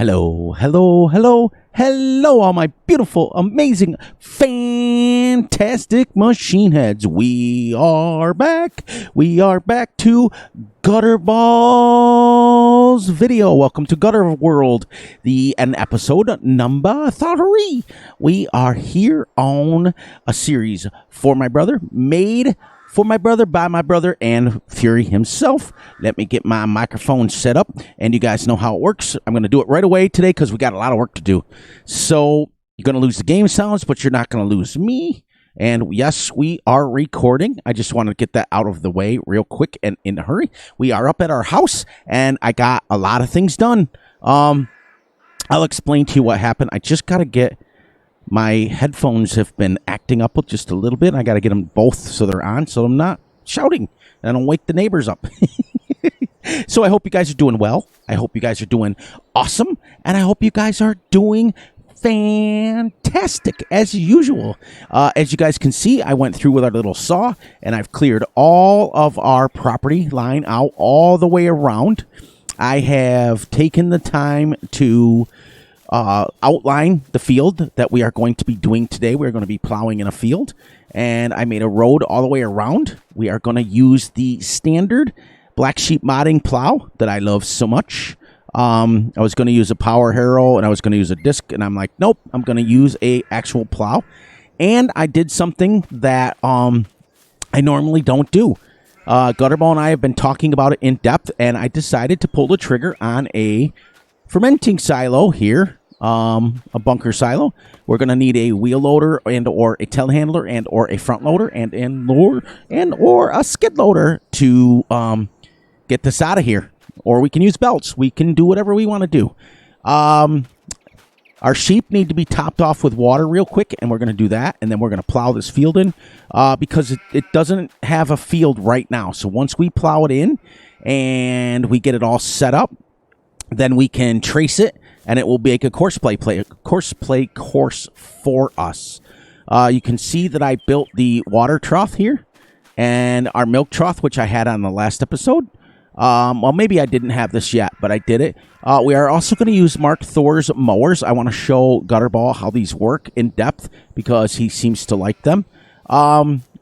Hello, hello, hello, hello, all my beautiful, amazing, fantastic machine heads. We are back. We are back to Gutterball's video. Welcome to Gutterworld, an episode number 3. We are here on a series for my brother, made for my brother, by my brother, and Fury himself. Let me get my microphone set up, and you guys know how it works. I'm going to do it right away today because we got a lot of work to do. So you're going to lose the game sounds, but you're not going to lose me. And yes, we are recording. I just want to get that out of the way real quick and in a hurry. We are up at our house, and I got a lot of things done. I'll explain to you what happened. I just got to get... My headphones have been acting up just a little bit. I got to get them both so they're on, so I'm not shouting and I don't wake the neighbors up. So I hope you guys are doing well. I hope you guys are doing awesome. And I hope you guys are doing fantastic as usual. As you guys can see, I went through with our little saw and I've cleared all of our property line out all the way around. I have taken the time to... outline the field that we are going to be doing today. We're going to be plowing in a field, and I made a road all the way around. We are going to use the standard black sheep modding plow that I love so much. I was going to use a power harrow, and I was going to use a disc, and I'm like, nope, I'm going to use a actual plow. And I did something that I normally don't do. Gutterball and I have been talking about it in depth, and I decided to pull the trigger on a fermenting silo here. A bunker silo. We're going to need a wheel loader and or a telehandler and or a front loader and or a skid loader to get this out of here. Or we can use belts. We can do whatever we want to do. Our sheep need to be topped off with water real quick, and we're going to do that. And then we're going to plow this field in because it doesn't have a field right now. So once we plow it in and we get it all set up, then we can trace it. And it will make a course for us. You can see that I built the water trough here and our milk trough, which I had on the last episode. Well, maybe I didn't have this yet, but I did it. We are also going to use Mark Thor's mowers. I want to show Gutterball how these work in depth because he seems to like them.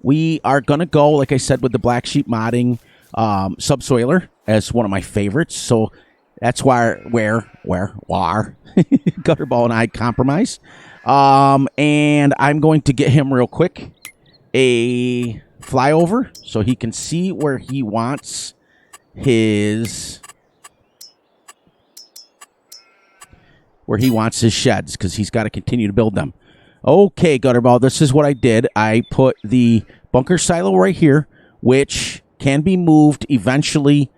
We are going to go, like I said, with the black sheep modding subsoiler as one of my favorites. So that's where Gutterball and I compromise. And I'm going to get him real quick a flyover so he can see where he wants his sheds because he's got to continue to build them. Okay, Gutterball, this is what I did. I put the bunker silo right here, which can be moved eventually.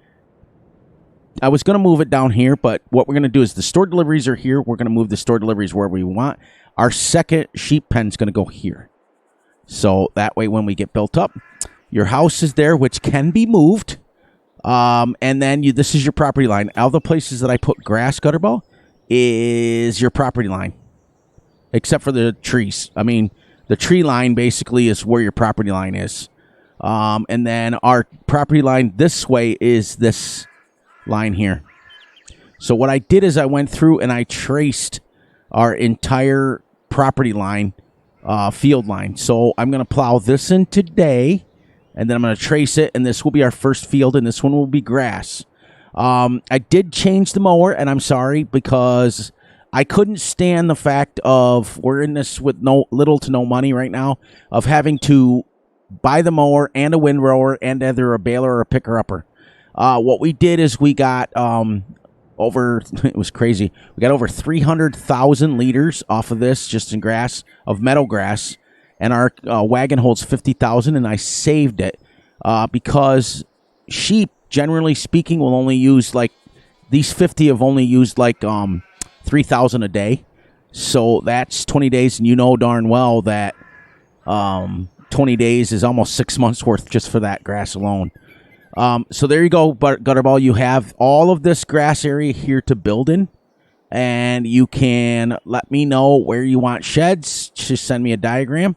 I was going to move it down here, but what we're going to do is the store deliveries are here. We're going to move the store deliveries wherever we want. Our second sheep pen is going to go here. So that way when we get built up, your house is there, which can be moved. And then this is your property line. All the places that I put grass, Gutterball, is your property line. Except for the trees. I mean, the tree line basically is where your property line is. And then our property line this way is this line here. So what I did is I went through and I traced our entire property line, field line. So I'm going to plow this in today, and then I'm going to trace it, and this will be our first field, and this one will be grass. I did change the mower, and I'm sorry because I couldn't stand the fact of we're in this with little to no money right now of having to buy the mower and a windrower and either a baler or a picker-upper. What we did is we got it was crazy. We got over 300,000 liters off of this just in grass, of meadow grass, and our wagon holds 50,000, and I saved it because sheep, generally speaking, will only use these 50 have only used 3,000 a day. So that's 20 days, and you know darn well that 20 days is almost 6 months worth just for that grass alone. So there you go, Gutterball. You have all of this grass area here to build in, and you can let me know where you want sheds. Just send me a diagram,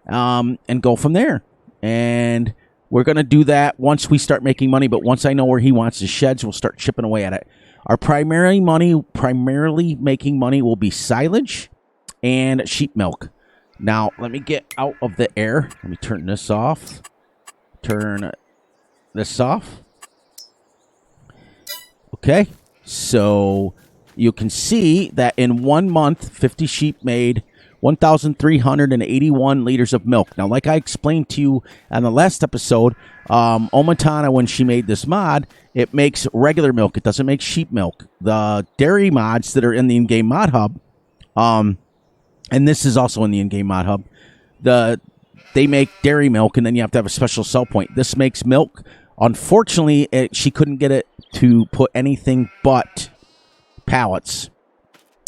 and go from there. And we're going to do that once we start making money, but once I know where he wants his sheds, we'll start chipping away at it. Our primarily making money will be silage and sheep milk. Now, let me get out of the air. Let me turn this off. Turn this off. Okay, so you can see that in 1 month, 50 sheep made 1,381 liters of milk. Now, like I explained to you on the last episode, Omatana, when she made this mod, it makes regular milk. It doesn't make sheep milk. The dairy mods that are in the in-game mod hub, and this is also in the in-game mod hub, they make dairy milk, and then you have to have a special sell point. This makes milk. Unfortunately, she couldn't get it to put anything but pallets.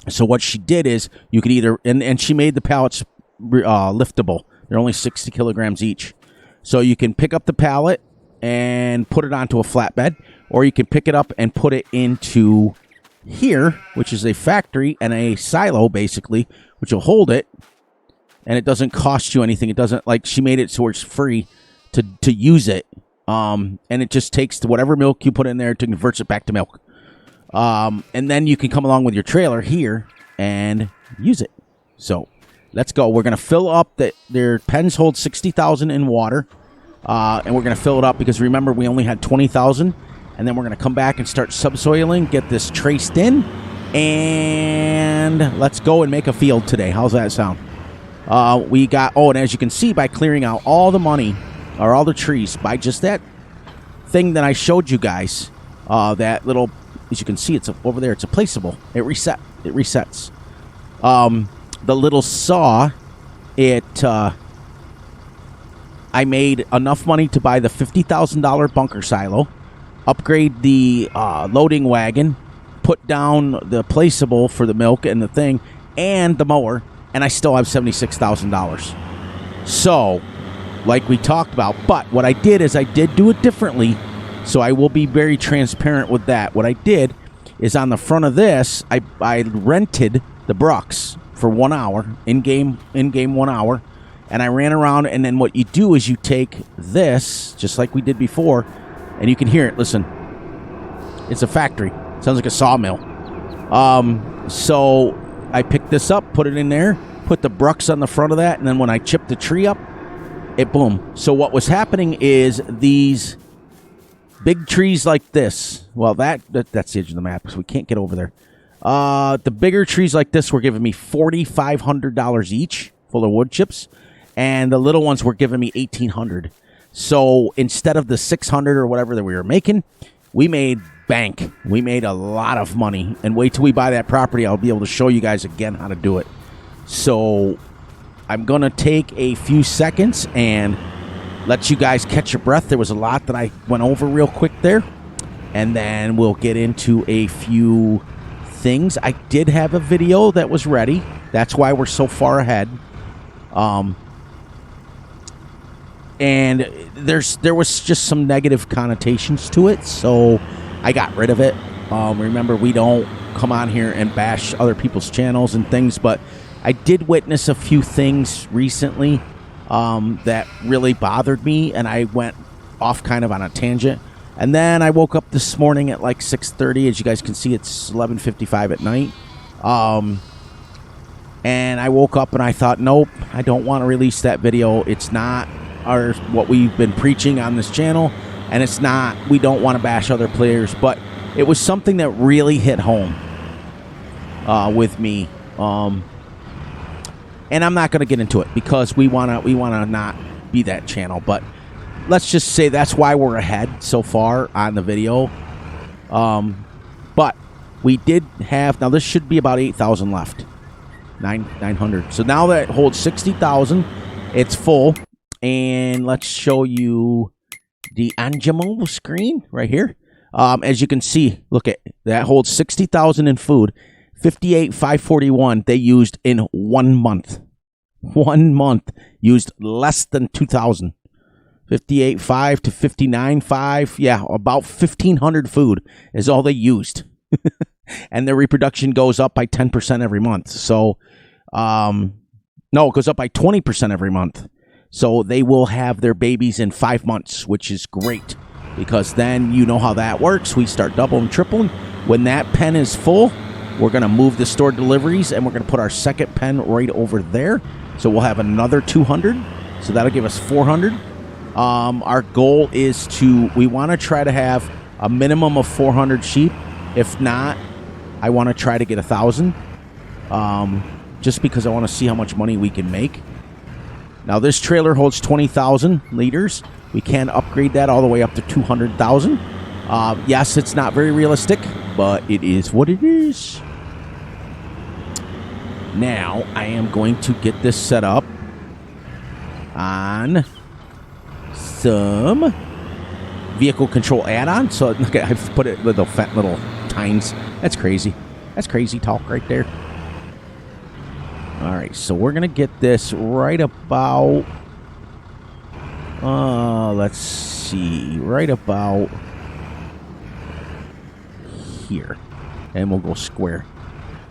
So what she did is you could either, and she made the pallets liftable. They're only 60 kilograms each. So you can pick up the pallet and put it onto a flatbed, or you can pick it up and put it into here, which is a factory and a silo, basically, which will hold it, and it doesn't cost you anything. It doesn't, like, she made it so it's free to use it. And it just takes whatever milk you put in there to converts it back to milk. And then you can come along with your trailer here and use it. So let's go. We're going to fill up their pens hold 60,000 in water. And we're going to fill it up because remember, we only had 20,000. And then we're going to come back and start subsoiling, get this traced in, and let's go and make a field today. How's that sound? And as you can see, by clearing out all the money, or all the trees, by just that thing that I showed you guys, that little, as you can see, it's over there, it's a placeable. It resets. The little saw, I made enough money to buy the $50,000 bunker silo, upgrade the loading wagon, put down the placeable for the milk and the thing, and the mower, and I still have $76,000. So, like we talked about, but what I did is I did do it differently, so I will be very transparent with that. What I did is on the front of this, I rented the Brucks for 1 hour, in-game 1 hour, and I ran around, and then what you do is you take this, just like we did before, and you can hear it. Listen, it's a factory. It sounds like a sawmill. So I picked this up, put it in there, put the Brucks on the front of that, and then when I chipped the tree up, it boom. So what was happening is these big trees like this. Well, that's the edge of the map, so we can't get over there. The bigger trees like this were giving me $4,500 each, full of wood chips, and the little ones were giving me $1,800. So instead of the $600 or whatever that we were making, we made bank. We made a lot of money. And wait till we buy that property, I'll be able to show you guys again how to do it. So I'm going to take a few seconds and let you guys catch your breath. There was a lot that I went over real quick there. And then we'll get into a few things. I did have a video that was ready. That's why we're so far ahead. And there was just some negative connotations to it, so I got rid of it. Remember, we don't come on here and bash other people's channels and things, but I did witness a few things recently that really bothered me, and I went off kind of on a tangent. And then I woke up this morning at like 6:30. As you guys can see, it's 11:55 at night. And I woke up and I thought, nope, I don't want to release that video. It's not what we've been preaching on this channel, and it's not, we don't want to bash other players, but it was something that really hit home with me. And I'm not going to get into it because we want to not be that channel, but let's just say that's why we're ahead so far on the video. But we did have, now this should be about 8,000 left. 900. So now that holds 60,000, it's full. And let's show you the Anjamo screen right here. As you can see, look at that, holds 60,000 in food. 58,541 they used in 1 month. 1 month used less than 2,000. 58.5 to 59.5. Yeah, about 1,500 food is all they used. And their reproduction goes up by 10% every month. So, no, it goes up by 20% every month. So they will have their babies in 5 months, which is great. because then you know how that works. We start doubling, tripling. When that pen is full, we're going to move the stored deliveries, and we're going to put our second pen right over there. So we'll have another 200. So that'll give us 400. Our goal is we want to try to have a minimum of 400 sheep. If not, I want to try to get 1,000. Just because I want to see how much money we can make. Now, this trailer holds 20,000 liters. We can upgrade that all the way up to 200,000. Yes, it's not very realistic, but it is what it is. Now, I am going to get this set up on some vehicle control add-on. So, look, I've put it with the fat little tines. That's crazy. That's crazy talk right there. All right, so we're going to get this right about, let's see, right about here. And we'll go square.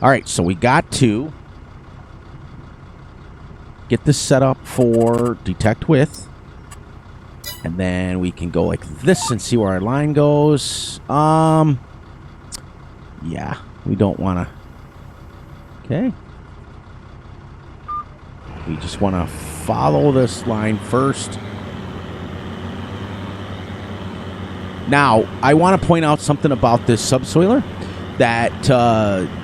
All right, so we got to get this set up for detect width. And then we can go like this and see where our line goes. Yeah, we don't want to. Okay. We just want to follow this line first. Now, I want to point out something about this subsoiler that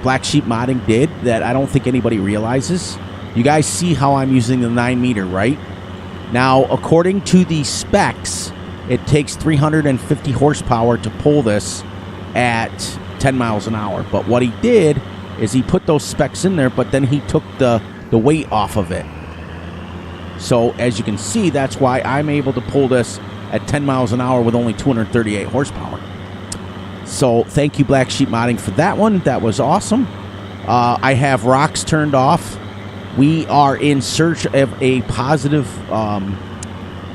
Black Sheep Modding did that I don't think anybody realizes. You guys see how I'm using the 9 meter, right? Now, according to the specs, it takes 350 horsepower to pull this at 10 miles an hour. But what he did is he put those specs in there, but then he took the weight off of it. So, as you can see, that's why I'm able to pull this at 10 miles an hour with only 238 horsepower. So, thank you, Black Sheep Modding, for that one. That was awesome. I have rocks turned off. We are in search of a positive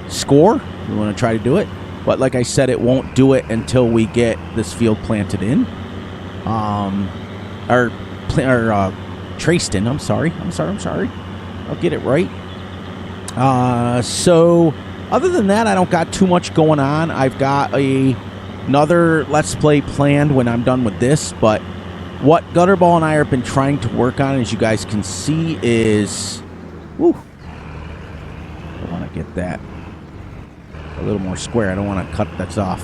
score. We want to try to do it. But like I said, it won't do it until we get this field planted in. Traced in. I'm sorry. I'll get it right. So, other than that, I don't got too much going on. I've got another Let's Play planned when I'm done with this, but what Gutterball and I have been trying to work on, as you guys can see, is... Woo! I want to get that a little more square. I don't want to cut this off.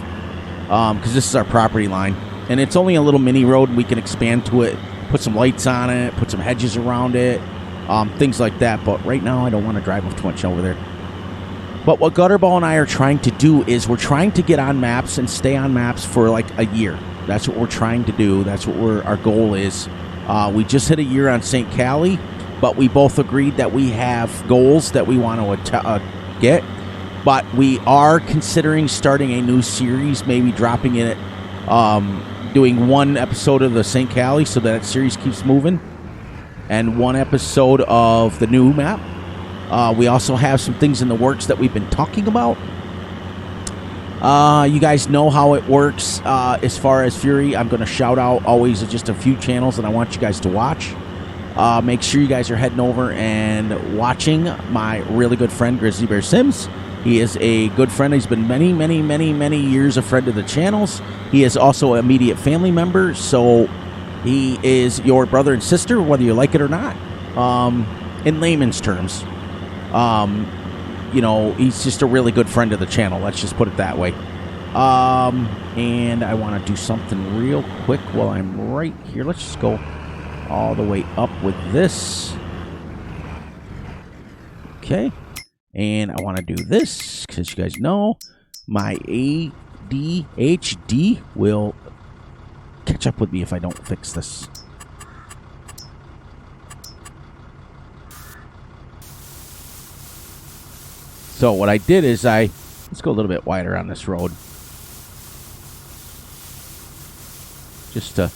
Because this is our property line. And it's only a little mini road. We can expand to it, put some lights on it, put some hedges around it, things like that. But right now, I don't want to drive too much over there. But what Gutterball and I are trying to do is we're trying to get on maps and stay on maps for like a year. That's what we're trying to do. That's what our goal is. We just hit a year on St. Cali, but we both agreed that we have goals that we want to get. But we are considering starting a new series, maybe dropping it, doing one episode of the St. Cali so that series keeps moving, and one episode of the new map. We also have some things in the works that we've been talking about. You guys know how it works as far as Fury. I'm going to shout out always just a few channels that I want you guys to watch. Make sure you guys are heading over and watching my really good friend, Grizzly Bear Sims. He is a good friend. He's been many years a friend of the channels. He is also an immediate family member, so he is your brother and sister, whether you like it or not, in layman's terms. You know, he's just a really good friend of the channel. Let's just put it that way. And I want to do something real quick while I'm right here. Let's just go all the way up with this. Okay. And I want to do this because you guys know my ADHD will catch up with me if I don't fix this. So what I did is let's go a little bit wider on this road. Just to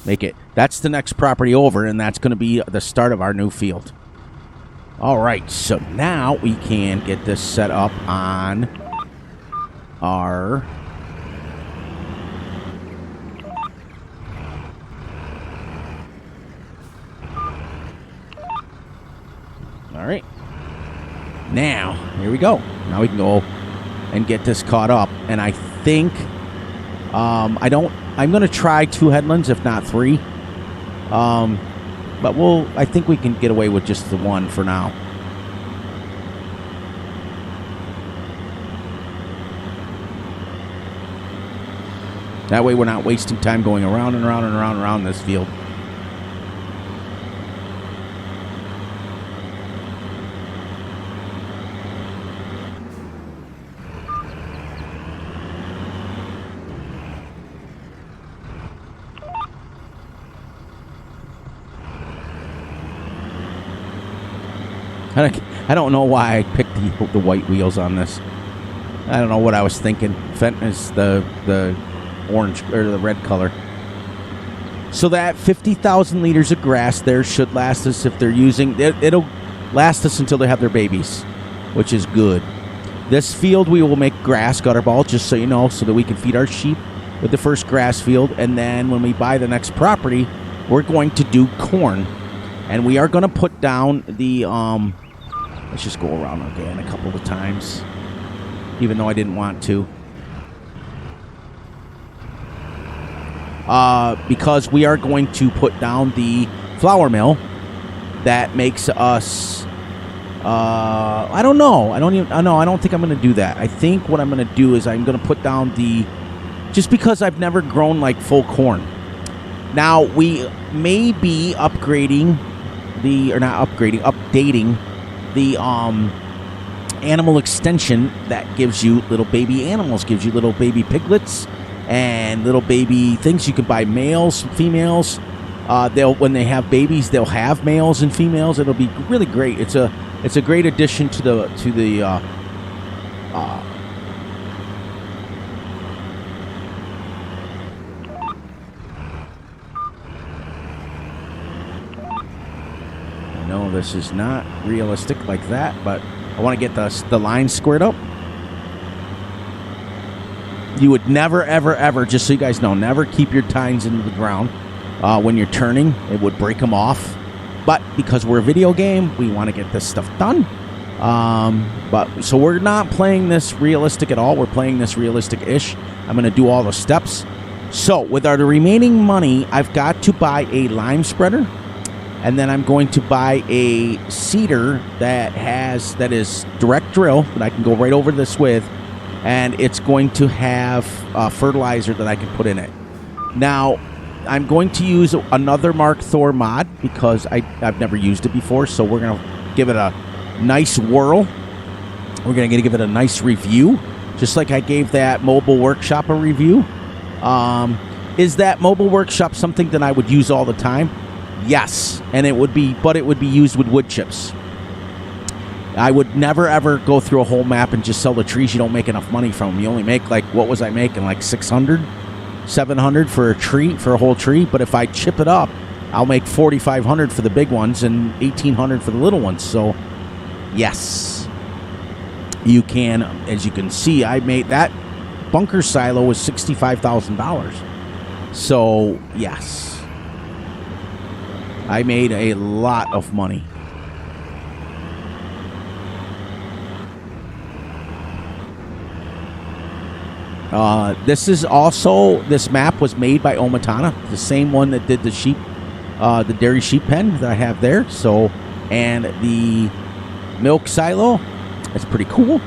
make it, that's the next property over, and that's going to be the start of our new field. All right, so now we can get this set up on our... All right. Now, here we go. Now we can go and get this caught up. And I think I'm going to try 2 headlands, if not 3. But I think we can get away with just the 1 for now. That way we're not wasting time going around and around and around and around this field. I don't know why I picked the white wheels on this. I don't know what I was thinking. Fenton is the orange or the red color. So that 50,000 liters of grass there should last us if they're using it'll last us until they have their babies, which is good. This field we will make grass gutterball, just so you know, so that we can feed our sheep with the first grass field, and then when we buy the next property, we're going to do corn, and we are going to put down the let's just go around again a couple of times, even though I didn't want to. Because we are going to put down the flour mill that makes us, I don't know. I don't think I'm going to do that. I think what I'm going to do is I'm going to put down just because I've never grown like full corn. Now, we may be updating the animal extension that gives you little baby animals, gives you little baby piglets and little baby things. You can buy males, females. When they have babies, they'll have males and females. It'll be really great. It's a great addition to the I know this is not realistic like that, but I want to get the line squared up. You would never, ever, ever, just so you guys know, never keep your tines into the ground when you're turning. It would break them off. But because we're a video game, we want to get this stuff done. So we're not playing this realistic at all. We're playing this realistic-ish. I'm going to do all the steps. So with our remaining money, I've got to buy a lime spreader. And then I'm going to buy a seeder that is direct drill that I can go right over this with. And it's going to have fertilizer that I can put in it. Now, I'm going to use another Mark Thor mod because I've never used it before. So we're going to give it a nice whirl. We're going to give it a nice review, just like I gave that mobile workshop a review. Is that mobile workshop something that I would use all the time? Yes, and it would be used with wood chips. I would never, ever go through a whole map and just sell the trees. You don't make enough money from them. You only make, what was I making? Like 600, 700 for a tree, for a whole tree. But if I chip it up, I'll make 4,500 for the big ones and 1,800 for the little ones. So, yes, you can. As you can see, I made that bunker silo was $65,000. So, yes, I made a lot of money. This map was made by Omatana, the same one that did the sheep, the dairy sheep pen that I have there. So, and the milk silo, that's pretty cool.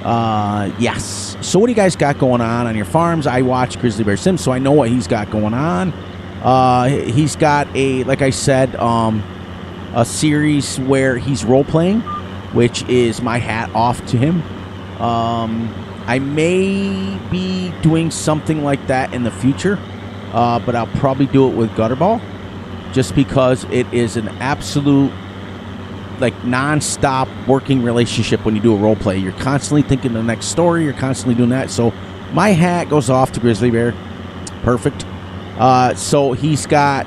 Yes. So what do you guys got going on your farms? I watch Grizzly Bear Sims, so I know what he's got going on. He's got like I said, a series where he's role-playing, which is my hat off to him. I may be doing something like that in the future, but I'll probably do it with Gutterball, just because it is an absolute, non-stop working relationship when you do a role play. You're constantly thinking the next story. You're constantly doing that. So my hat goes off to Grizzly Bear. Perfect. So he's got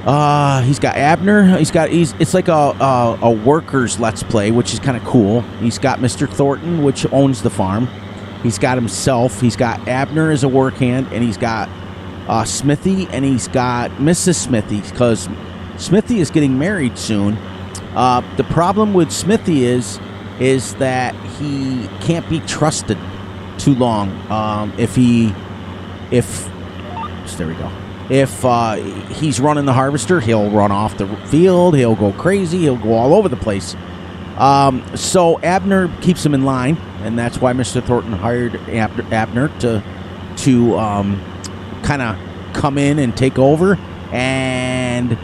Abner. It's like a workers let's play, which is kind of cool. He's got Mr. Thornton, which owns the farm. He's got himself. He's got Abner as a work hand, and he's got Smithy, and he's got Mrs. Smithy, because Smithy is getting married soon. The problem with Smithy is that he can't be trusted. too long. There we go. If he's running the harvester, he'll run off the field. He'll go crazy. He'll go all over the place. So Abner keeps him in line, and that's why Mr. Thornton hired Abner to kind of come in and take over. And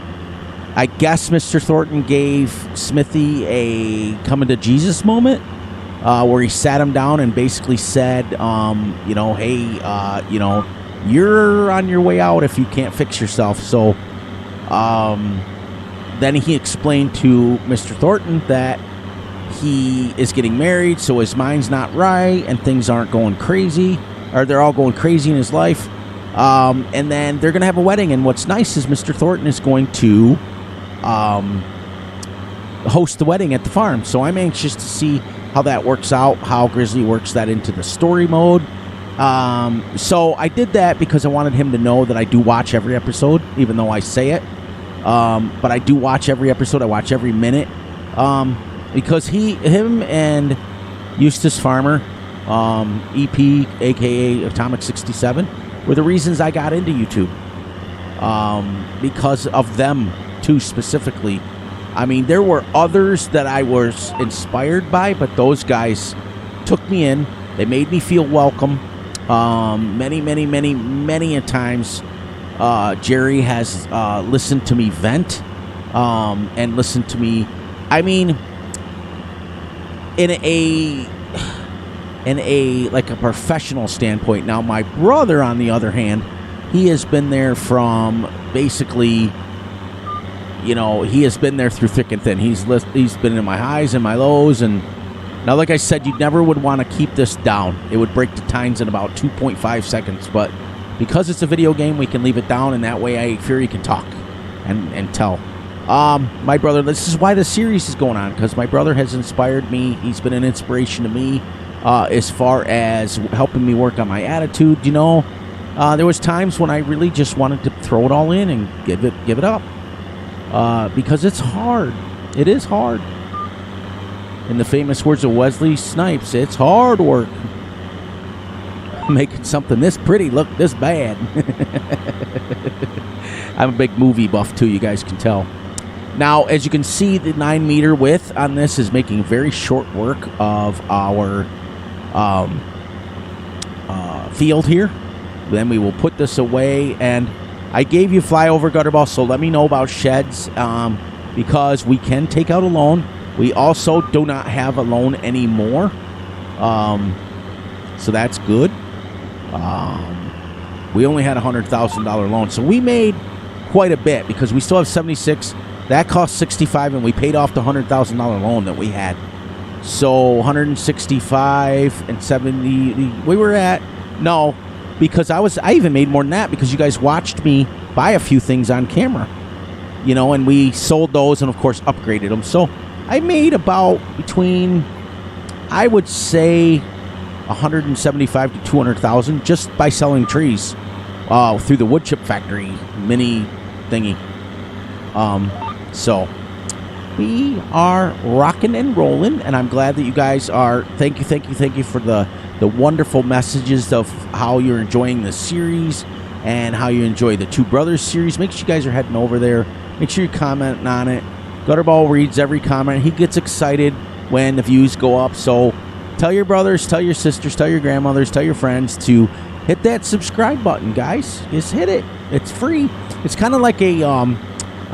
I guess Mr. Thornton gave Smithy a coming to Jesus moment, where he sat him down and basically said, hey, you're on your way out if you can't fix yourself. So then he explained to Mr. Thornton that he is getting married, so his mind's not right and things aren't going crazy, or they're all going crazy in his life. And then they're going to have a wedding. And what's nice is Mr. Thornton is going to host the wedding at the farm. So I'm anxious to see how that works out, how Grizzly works that into the story mode. So I did that because I wanted him to know that I do watch every episode, even though I say it. But I do watch every episode. I watch every minute. Because him and Eustace Farmer, EP, aka Atomic 67, were the reasons I got into YouTube. Because of them too, specifically. I mean, there were others that I was inspired by, but those guys took me in. They made me feel welcome. Many a times, Jerry has listened to me vent, and listened to me. I mean, in a like a professional standpoint. Now, my brother, on the other hand, he has been there from basically, he has been there through thick and thin. He's been in my highs and my lows, and now, like I said, you never would want to keep this down. It would break the tines in about 2.5 seconds, but because it's a video game, we can leave it down, and that way I fear he can talk and tell. My brother, this is why the series is going on, because my brother has inspired me. He's been an inspiration to me as far as helping me work on my attitude. There was times when I really just wanted to throw it all in and give it up, because it's hard. It is hard. In the famous words of Wesley Snipes, it's hard work making something this pretty look this bad. I'm a big movie buff too, you guys can tell. Now, as you can see, the 9-meter width on this is making very short work of our field here. Then we will put this away, and I gave you flyover gutterball, so let me know about sheds, because we can take out a loan. We also do not have a loan anymore, so that's good. We only had a $100,000 loan, so we made quite a bit because we still have 76. That cost 65, and we paid off the $100,000 loan that we had. So 165 and 70. We were at because I even made more than that because you guys watched me buy a few things on camera, and we sold those and of course upgraded them. So I made about between, I would say, 175 to 200,000 just by selling trees through the wood chip factory mini thingy. So we are rocking and rolling, and I'm glad that you guys are. Thank you for the wonderful messages of how you're enjoying the series and how you enjoy the Two Brothers series. Make sure you guys are heading over there. Make sure you're commenting on it. Gutterball reads every comment. He gets excited when the views go up. So tell your brothers, tell your sisters, tell your grandmothers, tell your friends to hit that subscribe button, guys. Just hit it. It's free. It's kind of like a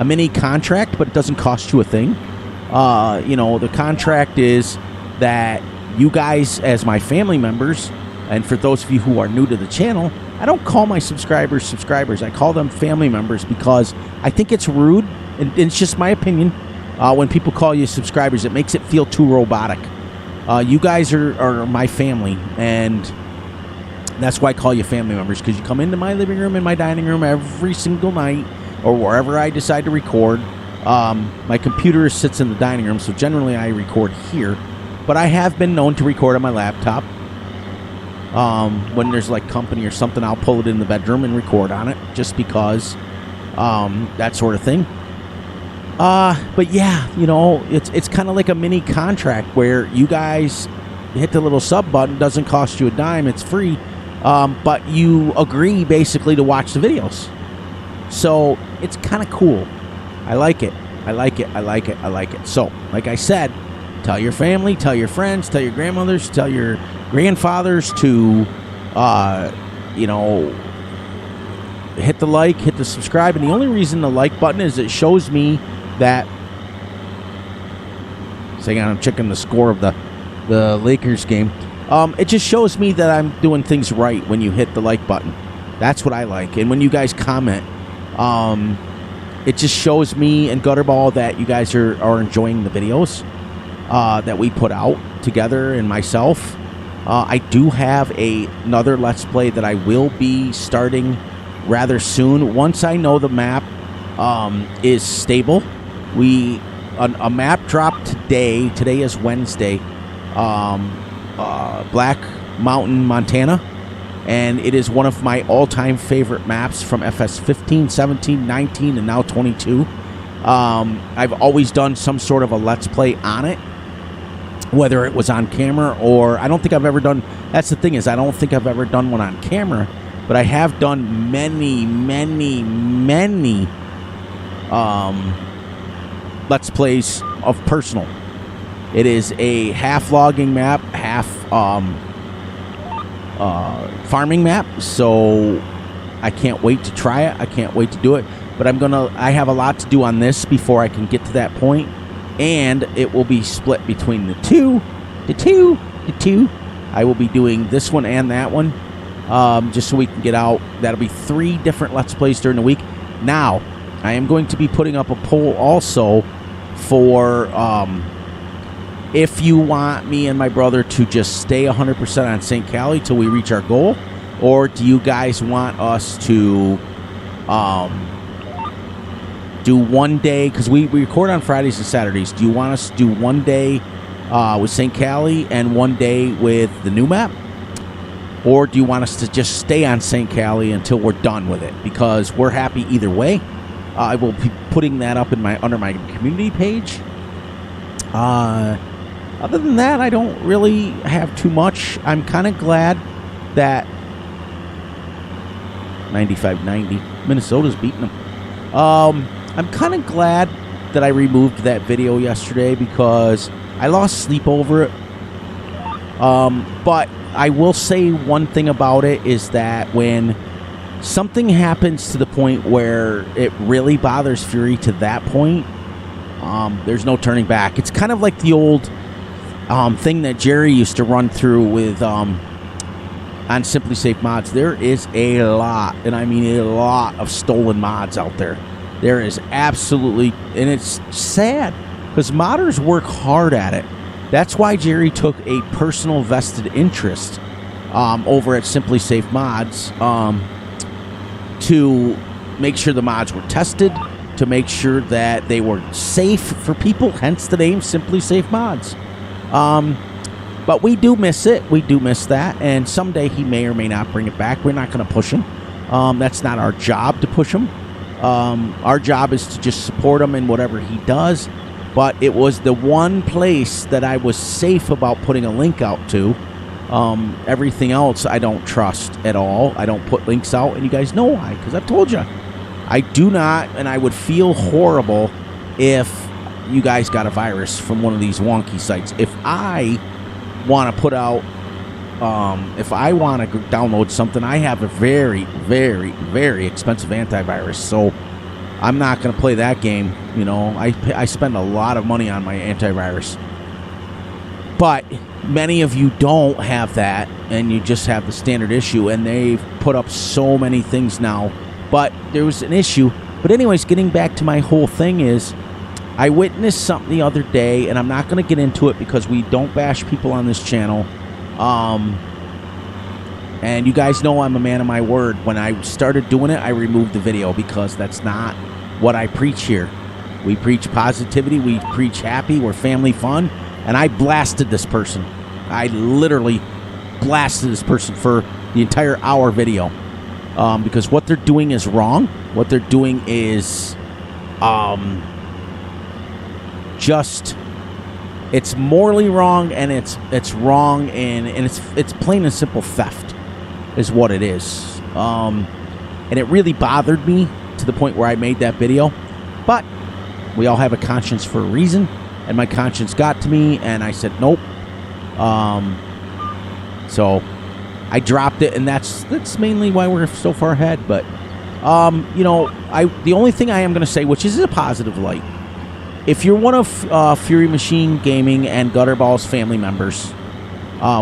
mini contract, but it doesn't cost you a thing. The contract is that you guys, as my family members, and for those of you who are new to the channel, I don't call my subscribers. I call them family members because I think it's rude, and it's just my opinion. When people call you subscribers, it makes it feel too robotic. You guys are my family, and that's why I call you family members, because you come into my living room and my dining room every single night, or wherever I decide to record. My computer sits in the dining room, so generally I record here, but I have been known to record on my laptop. When there's like company or something, I'll pull it in the bedroom and record on it, just because, that sort of thing. But yeah, it's kind of like a mini contract where you guys hit the little sub button. Doesn't cost you a dime. It's free. But you agree basically to watch the videos. So it's kind of cool. I like it. I like it. I like it. I like it. So, like I said, tell your family, tell your friends, tell your grandmothers, tell your grandfathers to, you know, hit the like, hit the subscribe. And the only reason the like button is it shows me that. Hang on, I'm checking the score of the Lakers game. It just shows me that I'm doing things right when you hit the like button. That's what I like. And when you guys comment, it just shows me and Gutterball that you guys are enjoying the videos that we put out together and myself. I do have another Let's Play that I will be starting rather soon. Once I know the map is stable. A map dropped today. Today is Wednesday. Black Mountain, Montana. And it is one of my all-time favorite maps from FS15, 17, 19, and now 22. I've always done some sort of a Let's Play on it, whether it was on camera or... I don't think I've ever done... That's the thing is, I don't think I've ever done one on camera, but I have done many Let's Plays of personal. It is a half logging map, half farming map, so I can't wait to try it. I can't wait to do it, but I have a lot to do on this before I can get to that point, and it will be split between the two. I will be doing this one and that one, just so we can get out. That'll be 3 different Let's Plays during the week. Now, I am going to be putting up a poll also for if you want me and my brother to just stay 100% on St. Cali till we reach our goal, or do you guys want us to do one day, because we record on Fridays and Saturdays. Do you want us to do one day with St. Cali and one day with the new map? Or do you want us to just stay on St. Cali until we're done with it? Because we're happy either way. I will be putting that up in under my community page. Other than that, I don't really have too much. I'm kind of glad that 95-90 Minnesota's beating them. I'm kind of glad that I removed that video yesterday because I lost sleep over it. But I will say one thing about it is that when something happens to the point where it really bothers Fury to that point, there's no turning back. It's kind of like the old thing that Jerry used to run through with on Simply Safe Mods. There is a lot, and I mean a lot, of stolen mods out there. There is absolutely, and it's sad because modders work hard at it. That's why Jerry took a personal vested interest over at Simply Safe Mods to make sure the mods were tested, to make sure that they were safe for people, hence the name Simply Safe Mods. But we do miss it. We do miss that, and someday he may or may not bring it back. We're not going to push him. That's not our job to push him. Our job is to just support him in whatever he does. But it was the one place that I was safe about putting a link out to. Everything else I don't trust at all. I don't put links out, and you guys know why, because I've told you. I do not, and I would feel horrible if you guys got a virus from one of these wonky sites. If I want to put out, if I want to download something, I have a very, very, very expensive antivirus, so I'm not going to play that game. You know, I spend a lot of money on my antivirus. But many of you don't have that, and you just have the standard issue, and they've put up so many things now. But there was an issue. But anyways, getting back to my whole thing is, I witnessed something the other day, and I'm not going to get into it because we don't bash people on this channel. And you guys know I'm a man of my word. When I started doing it, I removed the video because that's not what I preach here. We preach positivity. We preach happy. We're family fun. And I blasted this person. I literally blasted this person for the entire hour video. Because what they're doing is wrong. What they're doing is just It's morally wrong, and it's wrong, and it's plain and simple theft, is what it is. And it really bothered me to the point where I made that video. But we all have a conscience for a reason, and my conscience got to me, and I said nope. So I dropped it, and that's mainly why we're so far ahead. But you know, the only thing I am going to say, which is a positive light. If you're one of Fury Machine Gaming and Gutterball's family members,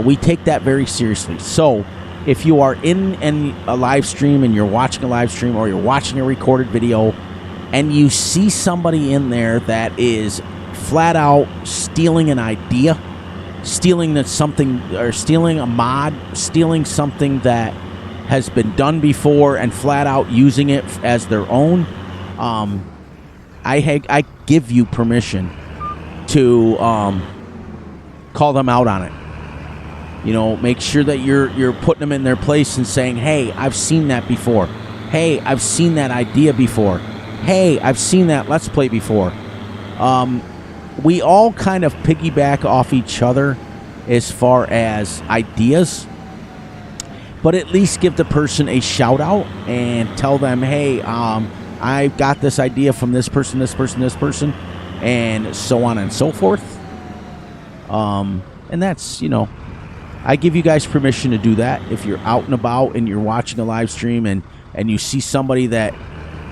we take that very seriously. So, if you are in a live stream and you're watching a live stream or you're watching a recorded video and you see somebody in there that is flat out stealing an idea, stealing something, or stealing a mod, stealing something that has been done before and flat out using it as their own, I give you permission to call them out on it. You know, make sure that you're putting them in their place and saying, "Hey, I've seen that before. Hey, I've seen that idea before. Hey, I've seen that Let's Play before." We all kind of piggyback off each other as far as ideas, but at least give the person a shout out and tell them, "Hey, I got this idea from this person, this person, this person," and so on and so forth. And that's, you know, I give you guys permission to do that. If you're out and about and you're watching a live stream and you see somebody that,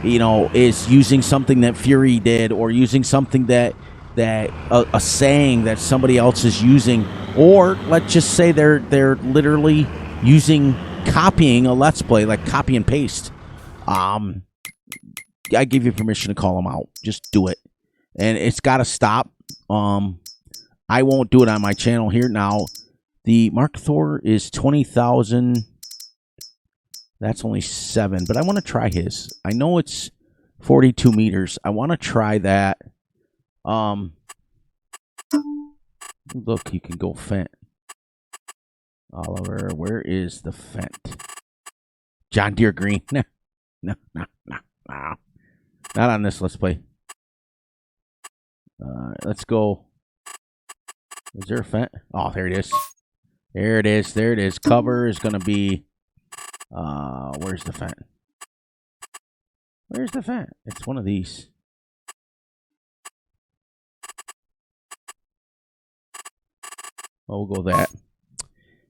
you know, is using something that Fury did, or using something that a saying that somebody else is using, or let's just say they're literally copying a Let's Play, like copy and paste. I give you permission to call them out. Just do it. And it's got to stop. I won't do it on my channel here. Now, the Mark Thor is 20,000. That's only 7, but I want to try his. I know it's 42 meters. I want to try that. Look, you can go Fent. Oliver, where is the Fent? John Deere Green. No. Not on this Let's Play. Let's go. Is there a Fent? Oh, there it is. There it is. There it is. Cover is going to be... where's the Fent? Where's the Fent? It's one of these. Oh, we'll go that.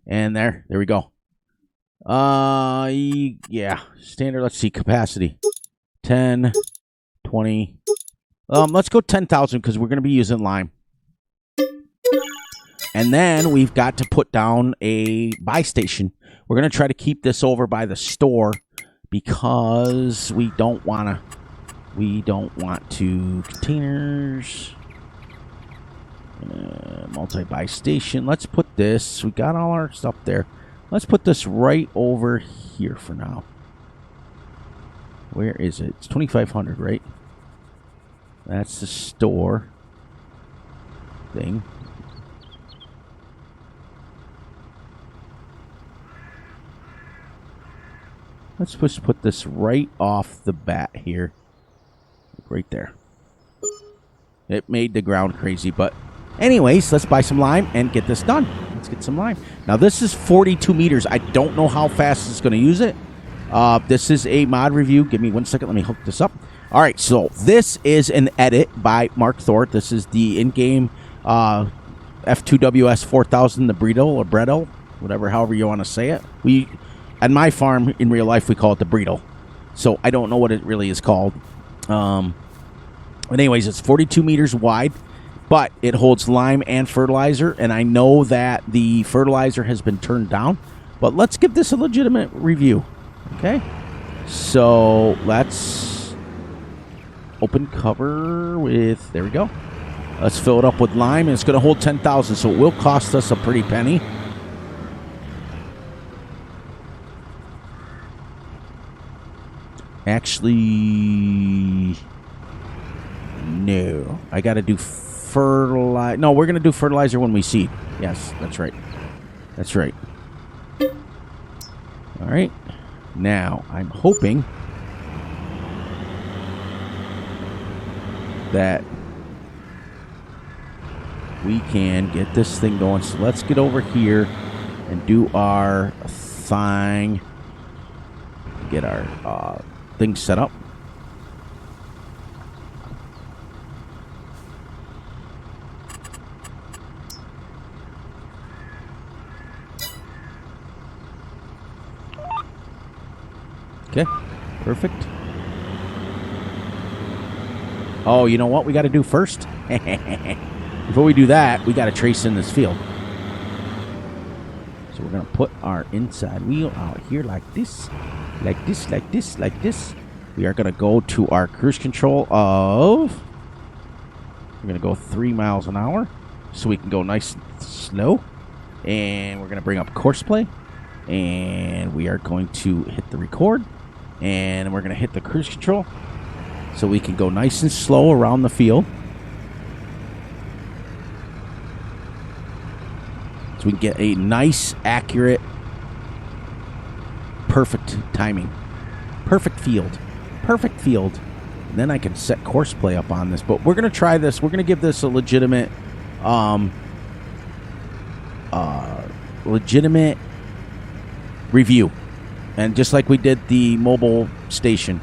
And there we go. Yeah, standard. Let's see, capacity. 10, 20. Let's go 10,000 because we're going to be using lime. And then we've got to put down a buy station. We're going to try to keep this over by the store because we don't want to containers. Multi-buy station. Let's put this. We got all our stuff there. Let's put this right over here for now. Where is it? It's 2,500, right? That's the store thing. Let's just put this right off the bat here. Right there. It made the ground crazy, but anyways, let's buy some lime and get this done. Let's get some lime. Now, this is 42 meters. I don't know how fast it's going to use it. This is a mod review. Give me 1 second. Let me hook this up. All right, so this is an edit by Mark Thor. This is the in-game F2WS 4000, the Bredel or Bredel, whatever, however you want to say it. At my farm, in real life, we call it the Bredel. So I don't know what it really is called. But anyways, it's 42 meters wide, but it holds lime and fertilizer, and I know that the fertilizer has been turned down, but let's give this a legitimate review, okay? So let's open cover with, there we go. Let's fill it up with lime, and it's going to hold 10,000, so it will cost us a pretty penny. Actually, no. I got to do fertilizer. No, we're going to do fertilizer when we seed. Yes, that's right. That's right. All right. Now, I'm hoping that we can get this thing going. So let's get over here and do our thing. Get our thing set up. Okay, perfect. Oh, you know what we got to do first? Before we do that, we got to trace in this field. So we're going to put our inside wheel out here like this, like this, like this, like this. We are going to go to our cruise control of... We're going to go 3 miles an hour so we can go nice and slow. And we're going to bring up course play. And we are going to hit the record. And we're going to hit the cruise control so we can go nice and slow around the field. So we can get a nice, accurate, perfect timing. Perfect field. Perfect field. And then I can set course play up on this. But we're going to try this. We're going to give this a legitimate review. And just like we did the mobile station,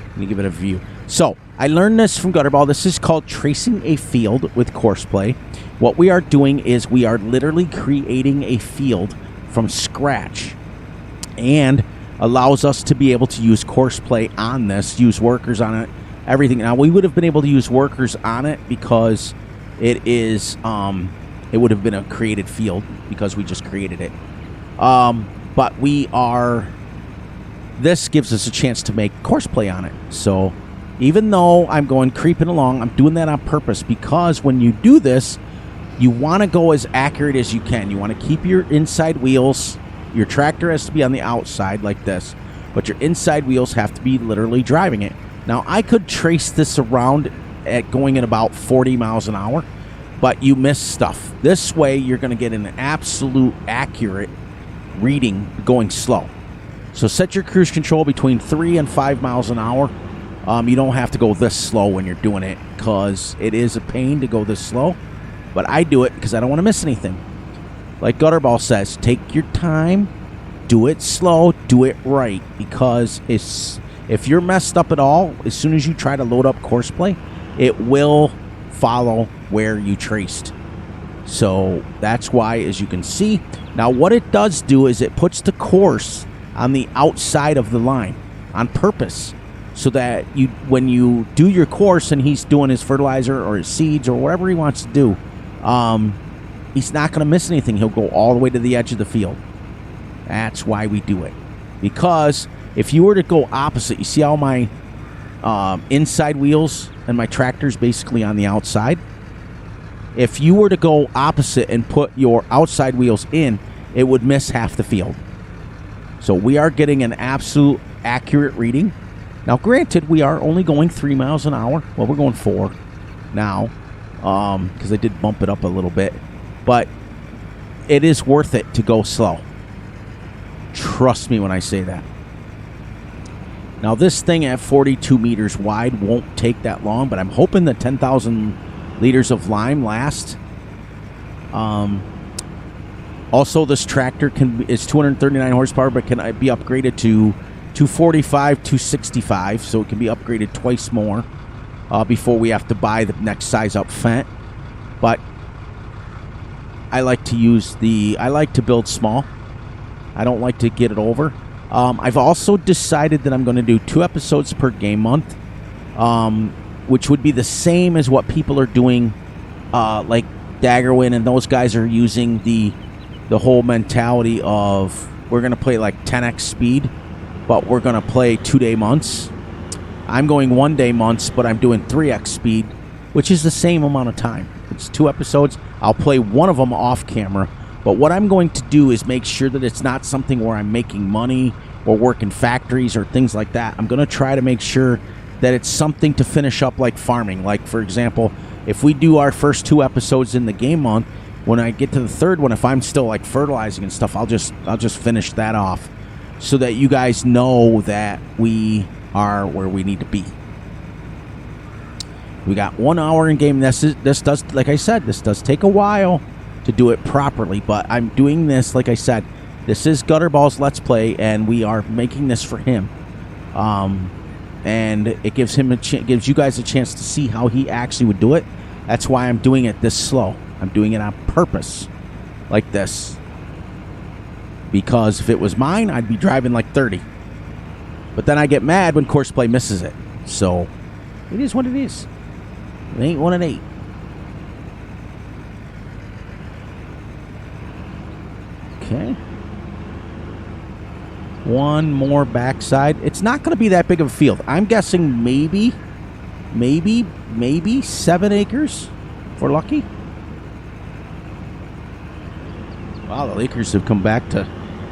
let me give it a view. So, I learned this from Gutterball. This is called tracing a field with course play. What we are doing is we are literally creating a field from scratch. And allows us to be able to use course play on this, use workers on it, everything. Now, we would have been able to use workers on it because it is, it would have been a created field because we just created it. But we are, this gives us a chance to make course play on it. So even though I'm going creeping along, I'm doing that on purpose because when you do this, you want to go as accurate as you can. You want to keep your inside wheels. Your tractor has to be on the outside like this, but your inside wheels have to be literally driving it. Now, I could trace this around at going at about 40 miles an hour, but you miss stuff. This way, you're going to get an absolute accurate reading going slow. So set your cruise control between 3 and 5 miles an hour. You don't have to go this slow when you're doing it because it is a pain to go this slow. But I do it because I don't want to miss anything. Like Gutterball says, take your time, do it slow, do it right. Because if you're messed up at all, as soon as you try to load up course play, it will follow where you traced. So that's why, as you can see, now what it does do is it puts the course on the outside of the line on purpose so that you, when you do your course and he's doing his fertilizer or his seeds or whatever he wants to do, he's not going to miss anything. He'll go all the way to the edge of the field. That's why we do it. Because if you were to go opposite, you see how my inside wheels and my tractor's basically on the outside? If you were to go opposite and put your outside wheels in, it would miss half the field. So we are getting an absolute accurate reading. Now, granted, we are only going 3 miles an hour. Well, we're going 4 now because I did bump it up a little bit. But it is worth it to go slow. Trust me when I say that. Now, this thing at 42 meters wide won't take that long, but I'm hoping the 10,000 liters of lime last. Also, this tractor is 239 horsepower, but can be upgraded to 245, 265, so it can be upgraded twice more before we have to buy the next size up Fent. But I like to build small. I don't like to get it over. I've also decided that I'm going to do 2 episodes per game month, which would be the same as what people are doing, like Daggerwin and those guys are using the whole mentality of we're going to play like 10x speed, but we're going to play 2-day months. I'm going 1-day months, but I'm doing 3x speed, which is the same amount of time. It's 2 episodes. I'll play one of them off camera, but what I'm going to do is make sure that it's not something where I'm making money or working factories or things like that. I'm going to try to make sure that it's something to finish up like farming. Like, for example, if we do our first 2 episodes in the game month, when I get to the 3rd one, if I'm still like fertilizing and stuff, I'll just finish that off so that you guys know that we are where we need to be. We got 1 hour in game. This does, like I said, this does take a while to do it properly, but I'm doing this, like I said, this is Gutterball's Let's Play, and we are making this for him. And it gives him gives you guys a chance to see how he actually would do it. That's why I'm doing it this slow. I'm doing it on purpose, like this. Because if it was mine, I'd be driving like 30. But then I get mad when Courseplay misses it. So, it is what it is. It ain't 1 and 8. Okay. One more backside. It's not going to be that big of a field. I'm guessing maybe 7 acres if we're lucky. Wow, the Lakers have come back to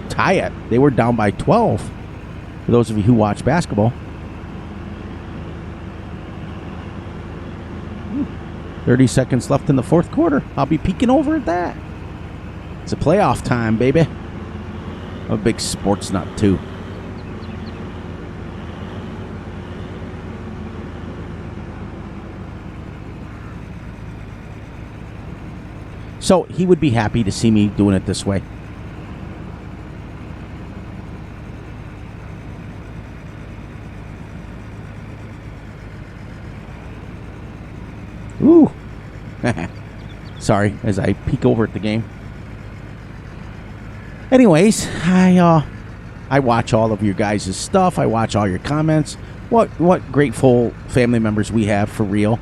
tie it. They were down by 12, for those of you who watch basketball. 30 seconds left in the fourth quarter. I'll be peeking over at that. It's a playoff time, baby. I'm a big sports nut, too. So he would be happy to see me doing it this way. Ooh. Sorry, as I peek over at the game. Anyways, I watch all of your guys' stuff. I watch all your comments. What grateful family members we have, for real.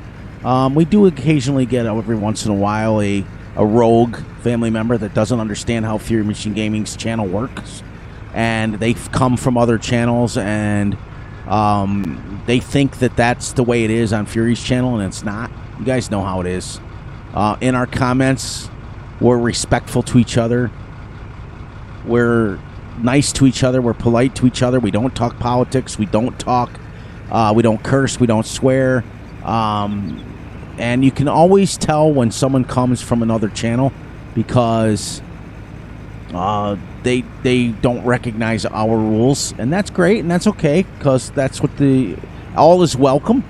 We do occasionally get, every once in a while, a rogue family member that doesn't understand how Fury Machine Gaming's channel works. And they've come from other channels, and they think that that's the way it is on Fury's channel, and it's not. You guys know how it is. In our comments, we're respectful to each other. We're nice to each other. We're polite to each other. We don't talk politics. We don't talk. We don't curse. We don't swear. And you can always tell when someone comes from another channel because they don't recognize our rules, and that's great, and that's okay, because that's what all is welcome.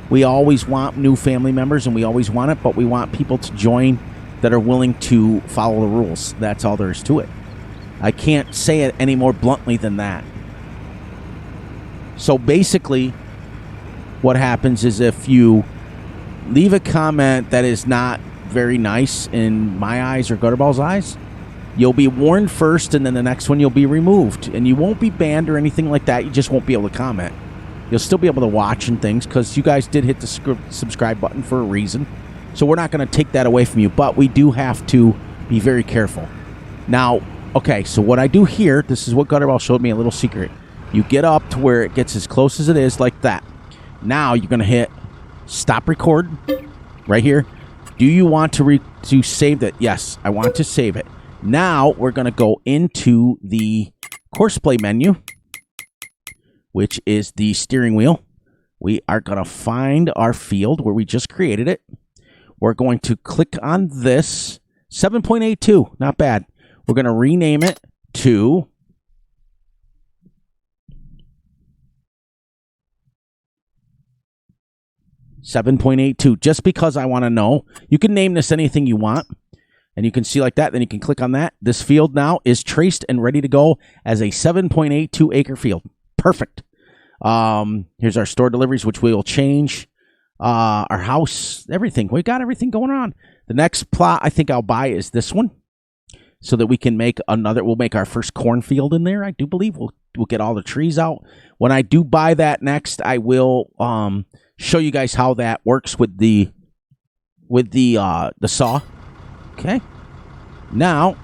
We always want new family members, and we always want it, but we want people to join that are willing to follow the rules. That's all there is to it. I can't say it any more bluntly than that. So basically, what happens is if you leave a comment that is not very nice in my eyes or Gutterball's eyes, you'll be warned first, and then the next one you'll be removed. And you won't be banned or anything like that. You just won't be able to comment. You'll still be able to watch and things, because you guys did hit the subscribe button for a reason. So we're not going to take that away from you, but we do have to be very careful. Now, okay, so what I do here, this is what Gutterball showed me, a little secret. You get up to where it gets as close as it is, like that. Now you're going to hit stop record right here. Do you want to save that? Yes, I want to save it. Now we're going to go into the Courseplay menu, which is the steering wheel. We are going to find our field where we just created it. We're going to click on this 7.82. Not bad. We're going to rename it to .82, just because I want to know. You can name this anything you want, and you can see like that. Then you can click on that. This field now is traced and ready to go as a 7.82 acre field. Perfect. Here's our store deliveries, which we will change. Our house, everything. We got everything going on. The next plot I think I'll buy is this one, so that we can make another. We'll make our first cornfield in there. I do believe we'll get all the trees out. When I do buy that next, I will show you guys how that works with the saw. Okay. Now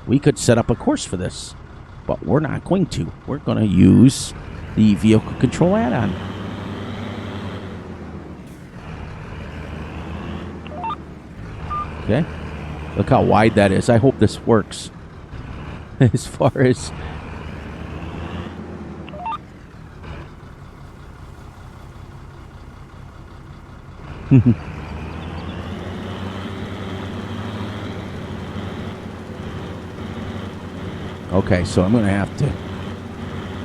we could set up a course for this, but we're not going to. We're going to use the vehicle control add-on. Okay. Look how wide that is. I hope this works. As far as... Okay, so I'm going to have to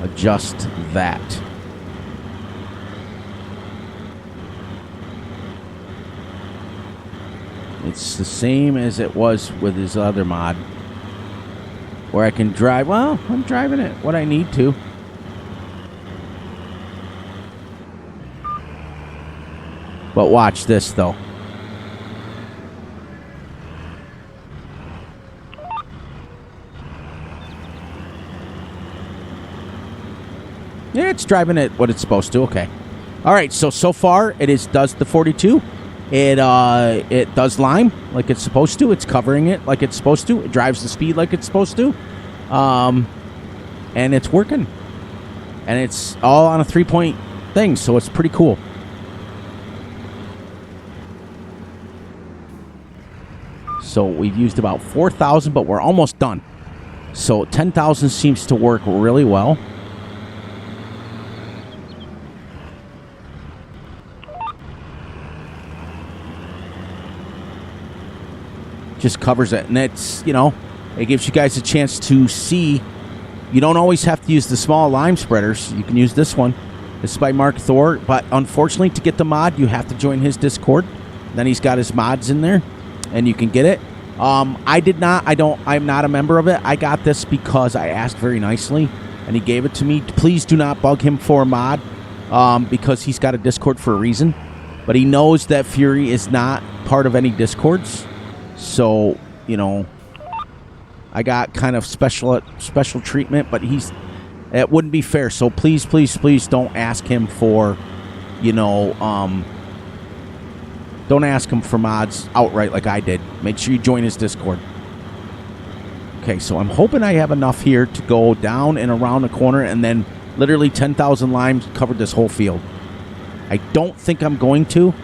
adjust that. It's the same as it was with his other mod. Where I can drive. Well, I'm driving it what I need to. But watch this, though. Yeah, it's driving it what it's supposed to. Okay. All right. So far, it does the 42. It does lime like it's supposed to. It's covering it like it's supposed to. It drives the speed like it's supposed to. And it's working. And it's all on a 3-point thing, so it's pretty cool. So we've used about 4,000, but we're almost done. So 10,000 seems to work really well. Just covers it, and it's, you know, it gives you guys a chance to see. You don't always have to use the small lime spreaders. You can use this one. This is by Mark Thor, but unfortunately, to get the mod, you have to join his Discord. Then he's got his mods in there, and you can get it. I did not. I'm not a member of it. I got this because I asked very nicely, and he gave it to me. Please do not bug him for a mod, because he's got a Discord for a reason. But he knows that Fury is not part of any Discords. So, you know, I got kind of special treatment, but it wouldn't be fair. So please, please, please don't ask him for, you know, don't ask him for mods outright like I did. Make sure you join his Discord. Okay, so I'm hoping I have enough here to go down and around the corner, and then literally 10,000 limes covered this whole field. I don't think I'm going to,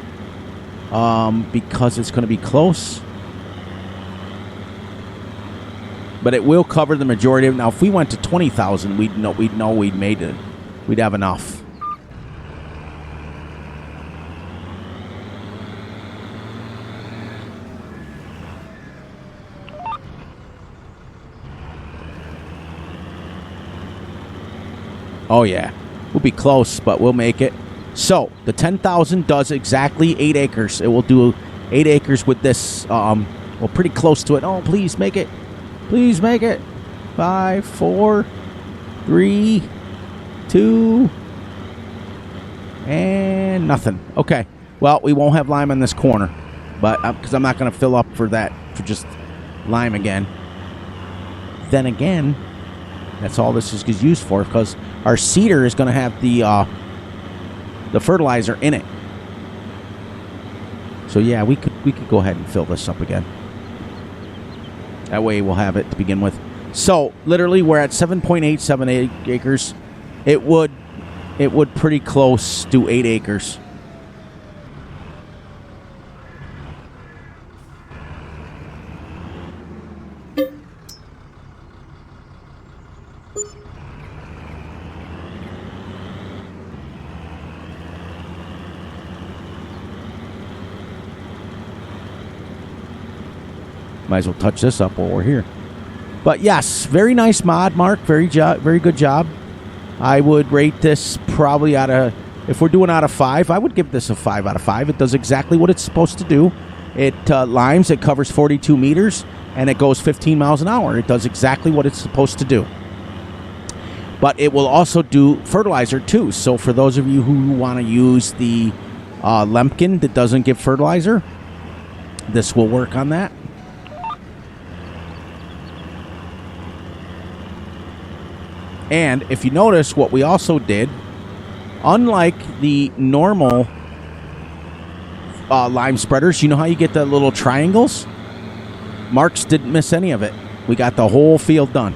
because it's going to be close. But it will cover the majority of it. Now, if we went to 20,000, we'd know we'd made it. We'd have enough. Oh, yeah. We'll be close, but we'll make it. So, the 10,000 does exactly 8 acres. It will do 8 acres with this. Well, pretty close to it. Oh, please make it. Please make it. 5, 4, 3, 2, and nothing. Okay. Well, we won't have lime on this corner, but because I'm not going to fill up for just lime again. Then again, that's all this is used for, because our seeder is going to have the fertilizer in it. So yeah, we could go ahead and fill this up again. That way we'll have it to begin with. So, literally, we're at 7.878 acres. It would pretty close to 8 acres. Might as well touch this up while we're here. But yes, very nice mod, Mark. Very good job. I would rate this probably if we're doing out of 5, I would give this a 5 out of 5. It does exactly what it's supposed to do. It limes, it covers 42 meters, and it goes 15 miles an hour. It does exactly what it's supposed to do. But it will also do fertilizer too. So for those of you who want to use the Lemkin that doesn't give fertilizer, this will work on that. And if you notice, what we also did, unlike the normal lime spreaders, you know how you get the little triangles? Mark's didn't miss any of it. We got the whole field done.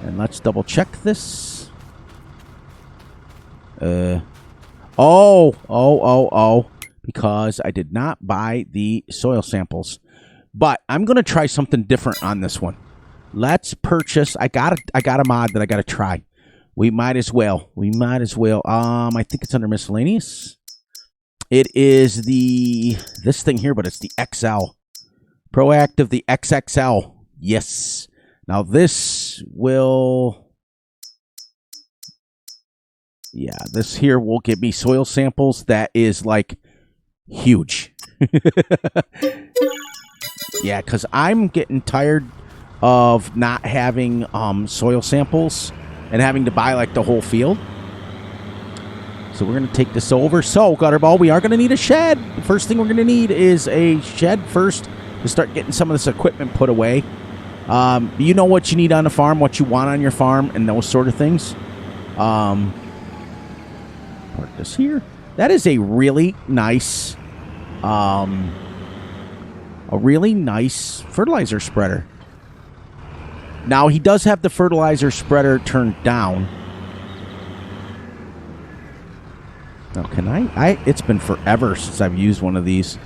And let's double check this. Because I did not buy the soil samples. But I'm going to try something different on this one. Let's purchase. I got a mod that I got to try. We might as well. I think it's under miscellaneous. It is this thing here, but it's the XL. Proactive, the XXL. Yes. Now this will. Yeah, this here will give me soil samples that is like huge. Yeah, because I'm getting tired of not having soil samples and having to buy like the whole field. So we're going to take this over. So, Gutterball, we are going to need a shed. The first thing we're going to need is a shed first to start getting some of this equipment put away. You know what you need on the farm, what you want on your farm, and those sort of things. Park this here. That is a really nice, fertilizer spreader. Now, he does have the fertilizer spreader turned down. Now, can I? It's been forever since I've used one of these.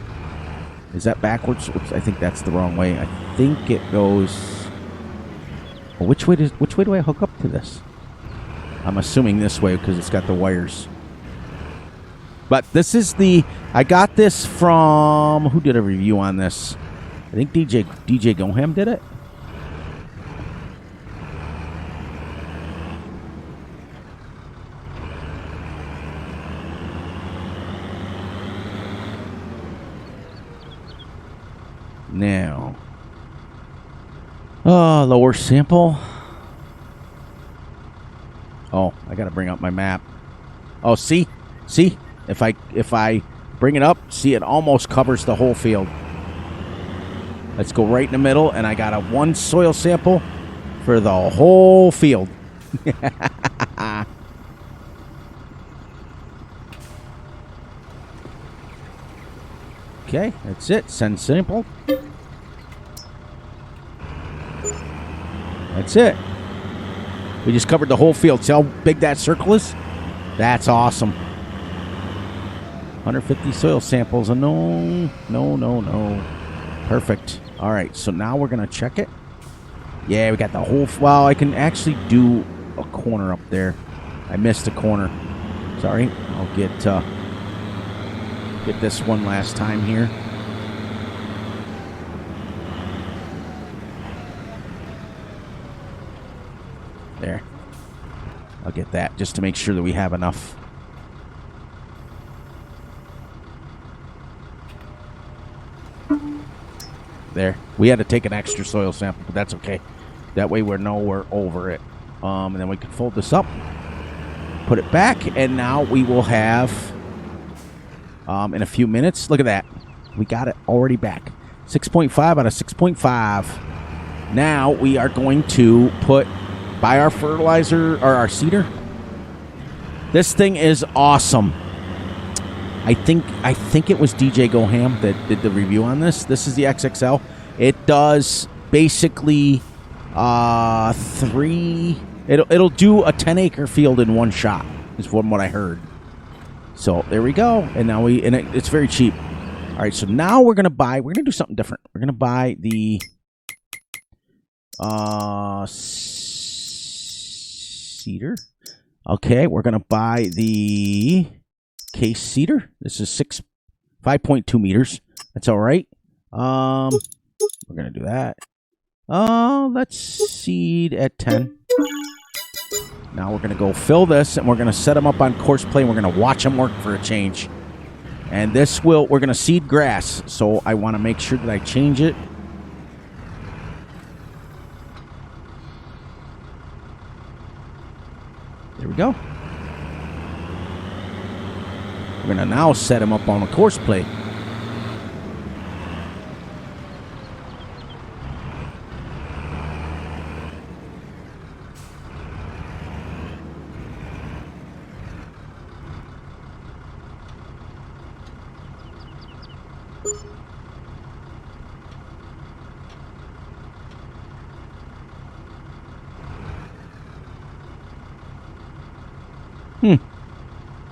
Is that backwards? Oops, I think that's the wrong way. I think it goes... Well, which way do I hook up to this? I'm assuming this way because it's got the wires. But this is the... I got this from... Who did a review on this? I think DJ Goham did it. Now, lower sample. Oh, I got to bring up my map. Oh, see, if I bring it up, see, it almost covers the whole field. Let's go right in the middle, and I got a one soil sample for the whole field. Okay, that's it. Send sample. That's it. We just covered the whole field. See how big that circle is? That's awesome. 150 soil samples. No. Perfect. All right, so now we're going to check it. Yeah, we got the whole... Well, I can actually do a corner up there. I missed a corner. Sorry. I'll get this one last time here. There. I'll get that just to make sure that we have enough. There. We had to take an extra soil sample, but that's okay. That way we're nowhere over it. And then we can fold this up, put it back, and now we will have... in a few minutes. Look at that. We got it already back. 6.5 out of 6.5. Now we are going to buy our fertilizer or our seeder. This thing is awesome. I think it was DJ Goham that did the review on this. This is the XXL. It does basically 3. It'll do a 10-acre field in one shot. Is from what I heard. So there we go, and now it's very cheap. All right, so now we're gonna do something different. We're gonna buy the seeder. Okay, we're gonna buy the case seeder. This is 5.2 meters. That's all right. We're gonna do that. Let's seed at 10. Now we're going to go fill this, and we're going to set them up on course play, and we're going to watch them work for a change. And we're going to seed grass, so I want to make sure that I change it. There we go. We're going to now set them up on a course play.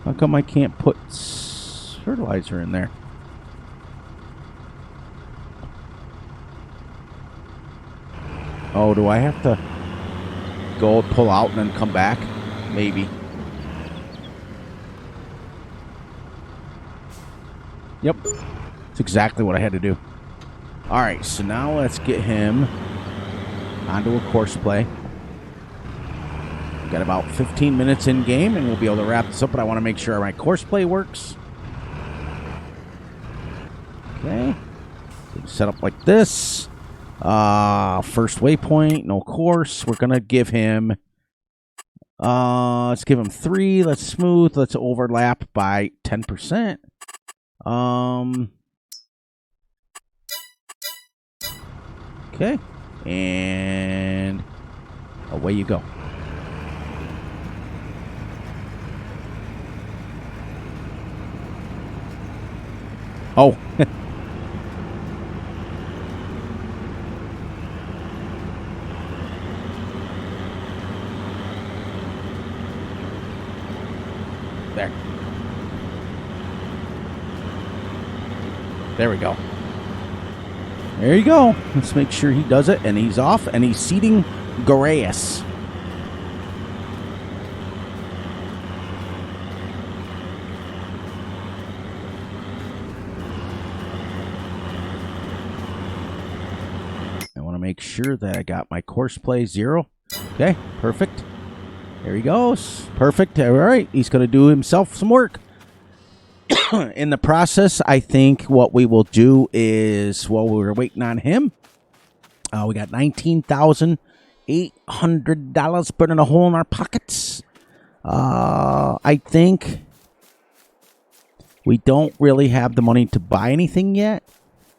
How come I can't put fertilizer in there? Oh, do I have to go pull out and then come back? Maybe. Yep. That's exactly what I had to do. All right, so now let's get him onto a course play. Got about 15 minutes in game, and we'll be able to wrap this up, but I want to make sure my course play works. Okay. Set up like this. First waypoint, no course. We're gonna give him let's give him 3. Let's smooth. Let's overlap by 10%. Okay. And away you go. Oh. There. There we go. There you go. Let's make sure he does it. And he's off. And he's seating grass. I want to make sure that I got my course play 0. Okay, perfect. There he goes. Perfect. All right. He's going to do himself some work. In the process, I think what we will do is, while we're waiting on him, we got $19,800 burning a hole in our pockets. I think we don't really have the money to buy anything yet.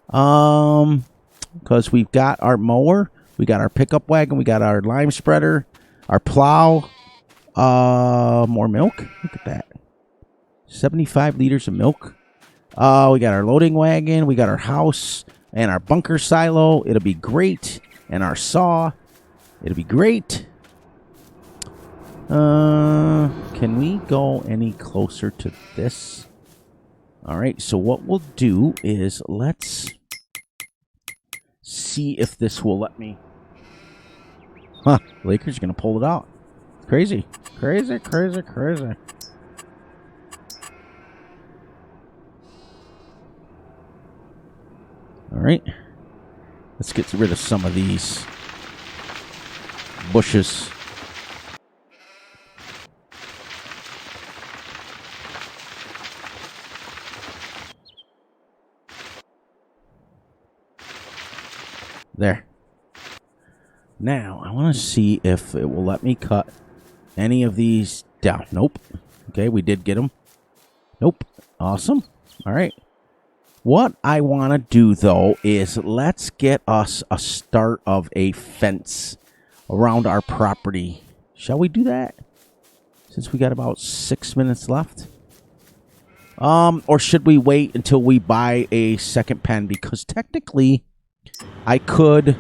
Because we've got our mower, we got our pickup wagon, we got our lime spreader, our plow. More milk. Look at that. 75 liters of milk. We got our loading wagon. We got our house and our bunker silo. It'll be great. And our saw. It'll be great. Can we go any closer to this? All right. So what we'll do is let's see if this will let me. Huh. Lakers are going to pull it out. Crazy. Crazy, crazy, crazy. All right. Let's get rid of some of these bushes. There. Now, I want to see if it will let me cut any of these down. Nope. Okay, we did get them. Nope. Awesome. All right. What I want to do, though, is let's get us a start of a fence around our property. Shall we do that? Since we got about 6 minutes left. Or should we wait until we buy a second pen? Because technically, I could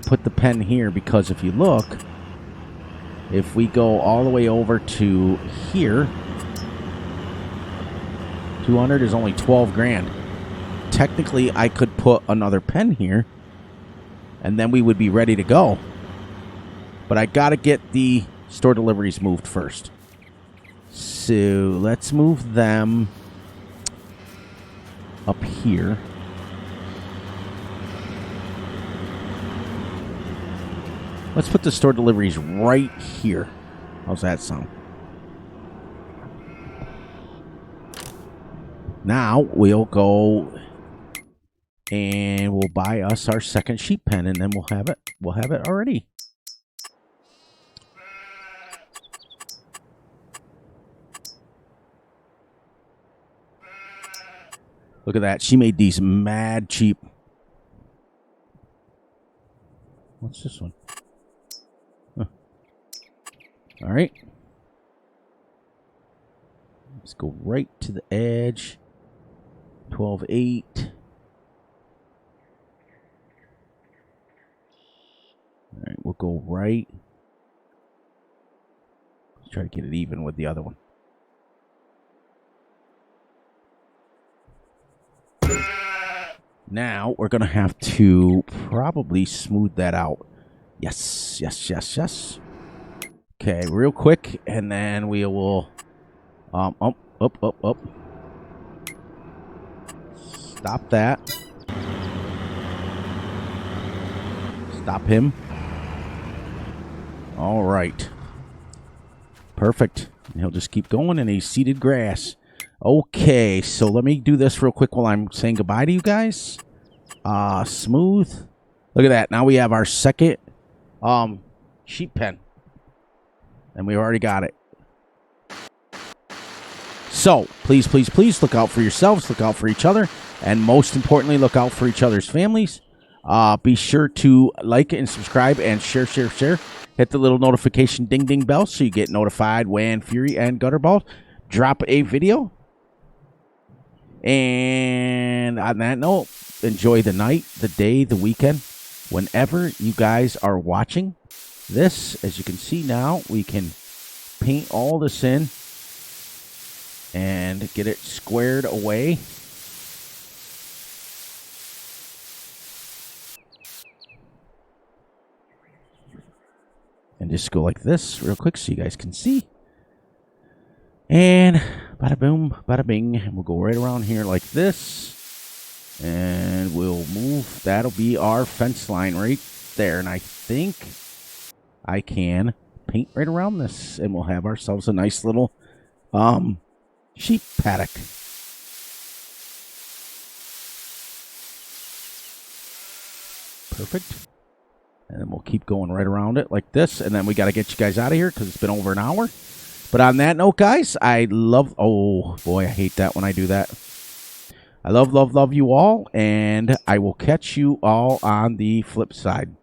put the pen here, because if you look, if we go all the way over to here, 200 is only 12 grand. Technically, I could put another pen here, and then we would be ready to go. But I got to get the store deliveries moved first. So let's move them up here. Let's put the store deliveries right here. How's that sound? Now we'll go and we'll buy us our second sheep pen, and then we'll have it. We'll have it already. Look at that. She made these mad cheap. What's this one? Huh. All right. Let's go right to the edge. 12.8. All right, we'll go right. Let's try to get it even with the other one. Now we're going to have to probably smooth that out. Yes, yes, yes, yes. Okay, real quick, and then we will up. Stop that. Stop him. All right. Perfect. He'll just keep going, and he's seeded grass. Okay, so let me do this real quick while I'm saying goodbye to you guys. Smooth. Look at that. Now we have our second sheep pen. And we already got it. So, please, please, please look out for yourselves, look out for each other, and most importantly, look out for each other's families. Be sure to like and subscribe and share. Hit the little notification ding ding bell so you get notified when Fury and Gutterball drop a video. And on that note, enjoy the night, the day, the weekend, whenever you guys are watching this. As you can see now, we can paint all this in and get it squared away. And just go like this real quick so you guys can see. And bada boom, bada bing. And we'll go right around here like this. And we'll move. That'll be our fence line right there. And I think I can paint right around this. And we'll have ourselves a nice little sheep paddock. Perfect. And then we'll keep going right around it like this. And then we got to get you guys out of here because it's been over an hour. But on that note, guys, I love... Oh, boy, I hate that when I do that. I love you all. And I will catch you all on the flip side.